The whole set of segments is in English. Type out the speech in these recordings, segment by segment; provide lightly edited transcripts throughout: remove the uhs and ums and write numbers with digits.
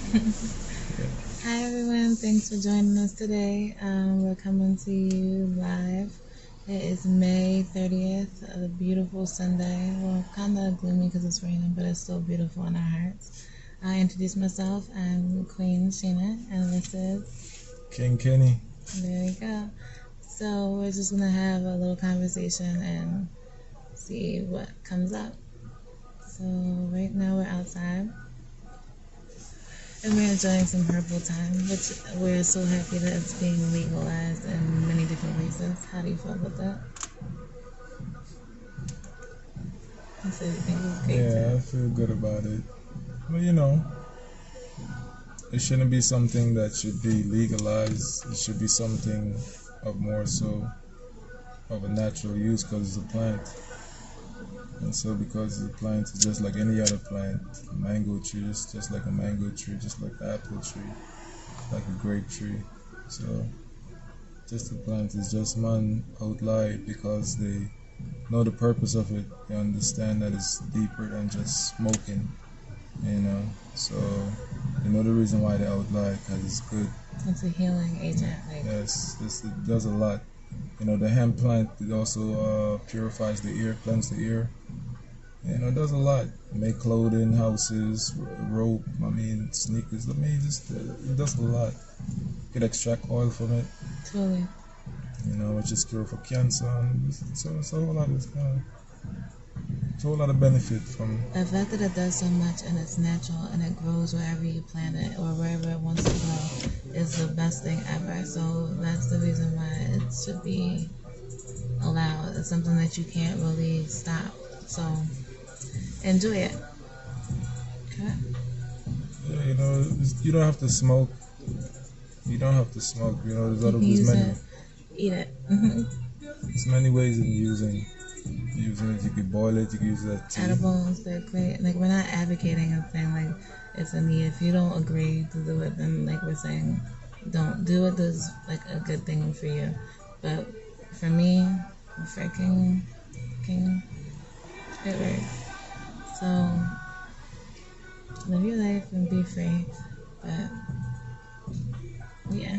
Hi everyone, thanks for joining us today. We're coming to you live. It is May 30th, a beautiful Sunday. Well, kind of gloomy because it's raining, but it's still beautiful in our hearts. I introduce myself. I'm Queen Sheena, and this is King Kenny. There we go. So we're just gonna have a little conversation and see what comes up. So right now we're outside. And we're enjoying some herbal time, which we're so happy that it's being legalized in many different places. How do you feel about that? I said you think it's great Yeah, I too. feel good about it. But it shouldn't be something that should be legalized. It should be something of more so of a natural use because it's a plant. And so because the plant is just like any other plant, a mango tree is just like a mango tree, just like the apple tree, like a grape tree. So just the plant is just man outlined because they know the purpose of it. They understand that it's deeper than just smoking. So the reason why they outlaw it because it's good. It's a healing agent. Yes, it does a lot. The hemp plant, it also purifies the ear, cleanses the ear. It does a lot. Make clothing, houses, rope, sneakers. It does a lot. You could extract oil from it. Totally. Which is cure for cancer. And it's a whole lot of it's a whole lot of benefit from the fact that it does so much and it's natural and it grows wherever you plant it or wherever it wants to grow is the best thing ever. So that's the reason why it should be allowed. It's something that you can't really stop. So enjoy it. Okay. Yeah, you don't have to smoke. You don't have to smoke. There's many. Eat it. There's many ways in using it. You could boil it. You could use that tea. Edibles, they're great. Like, we're not advocating a thing like it's a need. If you don't agree to do it, then like we're saying, don't do it. There's like a good thing for you. But for me, for King, it works. So live your life and be free. But yeah.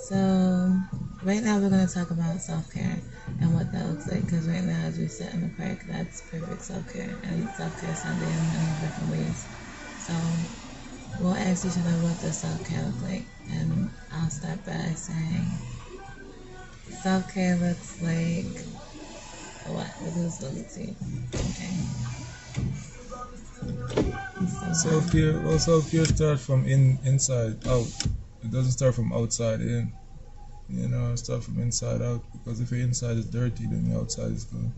So right now we're going to talk about self-care and what that looks like, because right now as we sit in the park, that's perfect self-care, and self-care is Sunday in many different ways. So we'll ask each other what does self-care look like, and I'll start by saying self-care looks like what? Okay. Self-care starts from inside out. It doesn't start from outside in. It starts from inside out, because if your inside is dirty, then your outside is going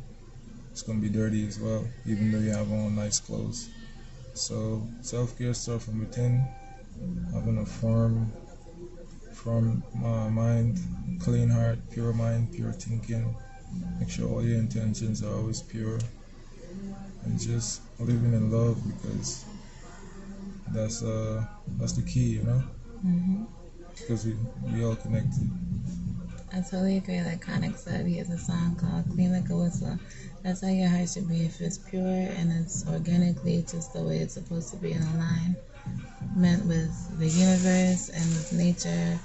to be dirty as well, even though you have on nice clothes. So self-care starts from within, having a firm mind, clean heart, pure mind, pure thinking. Make sure all your intentions are always pure, and just living in love, because that's the key, Mm-hmm. because we all connected. I totally agree. Like Conic said, he has a song called Clean Like a Whistle. That's how your heart should be. If it's pure and it's organically just the way it's supposed to be in alignment with the universe and with nature,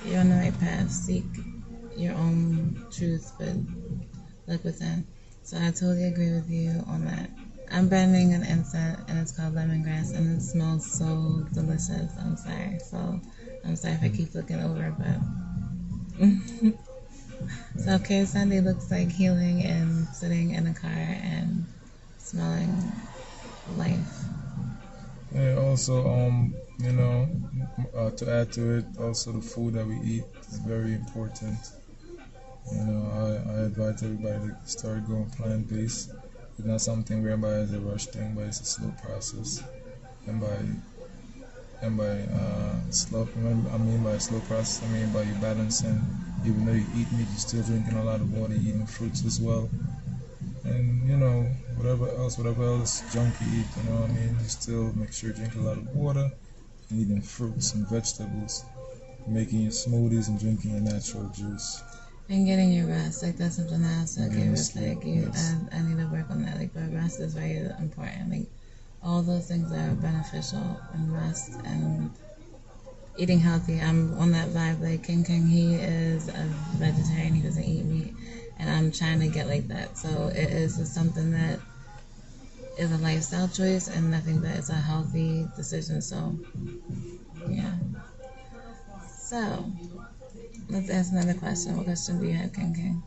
you're on the right path. Seek your own truth, but look within. So I totally agree with you on that. I'm burning an incense and it's called lemongrass and it smells so delicious. I'm sorry if I keep looking over, but Self-care Sunday looks like healing and sitting in a car and smelling life. And also, to add to it, also the food that we eat is very important. I advise everybody to start going plant-based. It's not something whereby it's a rush thing, but it's a slow process. And by slow process, I mean by you balancing. Even though you eat meat, you're still drinking a lot of water, eating fruits as well. And whatever else junk you eat, you still make sure you drink a lot of water and eating fruits and vegetables, making your smoothies and drinking your natural juice. And getting your rest, like that's something that I also agree with. Yes. I need to work on that. Like, but rest is very important. Like, All those things are beneficial, and rest and eating healthy. I'm on that vibe. Like King King, he is a vegetarian. He doesn't eat meat, and I'm trying to get like that. So it is just something that is a lifestyle choice, and I think that it's a healthy decision. So yeah. So let's ask another question. What question do you have, King King?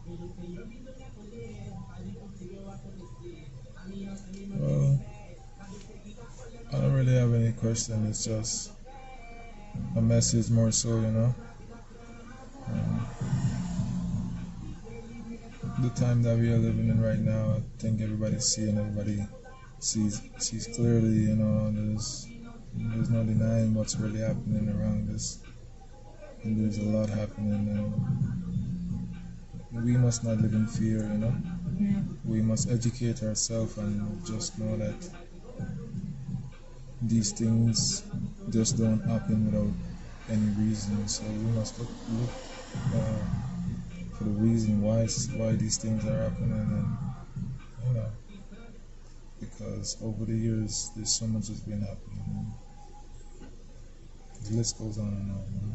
Well, I don't really have any question. It's just a message more so, you know. Um, the time that we are living in right now, I think everybody's seeing, everybody sees clearly, you know. There's no denying what's really happening around us, and there's a lot happening, and we must not live in fear, you know. Yeah. We must educate ourselves and just know that these things just don't happen without any reason. So we must look for the reason why these things are happening, and you know, because over the years there's so much that's been happening. The list goes on and on. You know?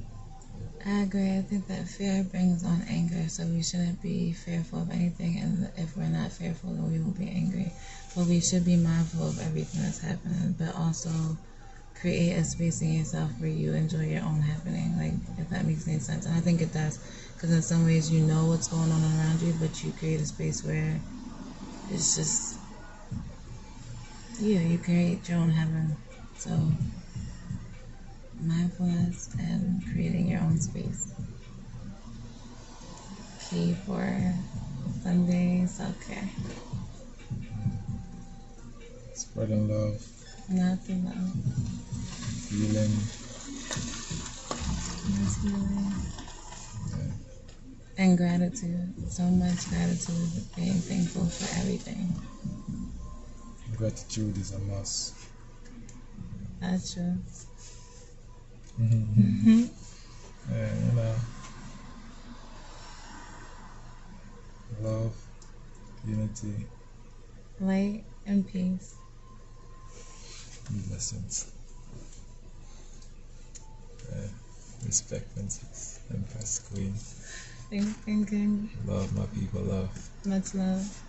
I agree. I think that fear brings on anger, so we shouldn't be fearful of anything. And if we're not fearful, then we won't be angry. But we should be mindful of everything that's happening, but also create a space in yourself where you enjoy your own happening. Like, if that makes any sense. And I think it does, because in some ways you know what's going on around you, but you create a space where it's just you create your own heaven. So mindfulness and creating your own space. Key for Sunday self-care. Spreading love, Nothing love. healing. Yeah. And gratitude. So much gratitude. Being thankful for everything. Gratitude is a must. That's true. Mm-hmm. Yeah, you know, love, unity, Light and peace. blessings, respect, Princess, Empress, Queen. Thinking. Love, my people, love. Much love.